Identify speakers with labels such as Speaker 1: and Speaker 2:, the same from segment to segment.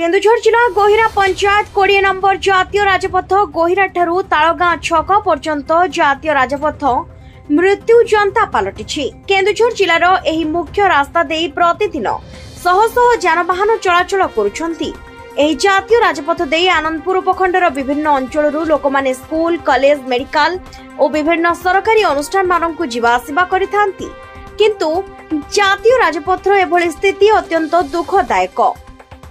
Speaker 1: केन्दुझर जिला गोहिरा पंचायत 20 नंबर जातीय राजपथ गोहिरा ठारू तालगां छक पर्यंत जातीय राजपथ मृत्यु जनता पलटि। केन्दुझर जिलार एही मुख्य रास्ता दे प्रतिदिन शह शह जानवाहन चलाचल करुछंती। एही जातीय राजपथ दे आनंदपुर उपखंडर विभिन्न अंचलरू लोकमाने स्कूल कॉलेज मेडिकल और विभिन्न सरकारी अनुष्ठान मानकु जीवा आसिबा करिथांती। किंतु जातीय राजपथर एभली स्थिति अत्यंत दुखदायक।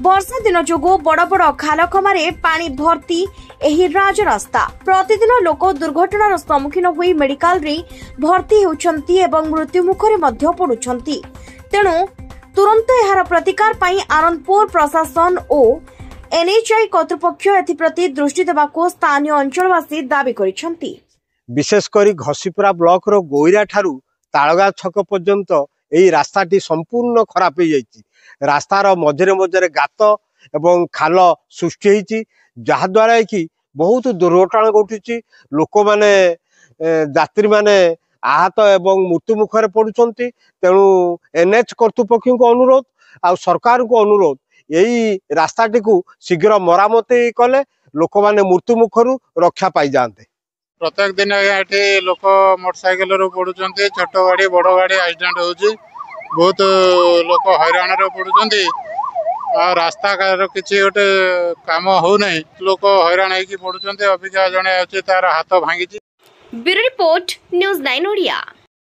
Speaker 1: वर्षा दिन जोगु बड़ बड़ खाल खमारे पानी भर्ती एही राजरास्ता प्रतिदिन लोक दुर्घटनार सम्मुखीन होई मेडिकल रे भर्ती होउछंती एवं मृत्यु मुखरे मध्य पडुछंती। तेणु तुरंत एहार प्रतिकार पई आनंदपुर प्रशासन और एनएचआई कर्तृपक्ष एथिप्रति दृष्टि देबाको स्थानीय अंचलवासी दाबी करिछंती।
Speaker 2: विशेषकर घसीपुरा ब्लॉक रो गोइरा ठारू तालगा छक पर्यंत एही रास्ताटी संपूर्ण खराब हो जाइछि। रास्तार मझे मझे गात एवं खाल सृष्टि होती जहाद्वारा कि बहुत दुर्घटना घटुची। लोक माने यात्री माने आहत एवं मृत्यु मुखर पड़ुचंती। तेणु एनएच कर्तृपक्ष को अनुरोध आ सरकार को अनुरोध यही रास्ताटी को शीघ्र मरामती कले लोक माने मृत्यु मुखर रक्षा पाई जाते।
Speaker 3: प्रत्येक दिन ये लोक मोटरसाइकेल पड़ुचंती, छोट गाड़ी बड़ गाड़ी एक्सीडेंट होची, बहुत लोक हैरान पड़ुचंती। रास्ता किसी गोटे काम हो नहीं, लोक हैरान होगी पड़ुचंती। अभिका जड़े अच्छे तार हाथ भांगी।
Speaker 1: Bureau report news 9 Odia.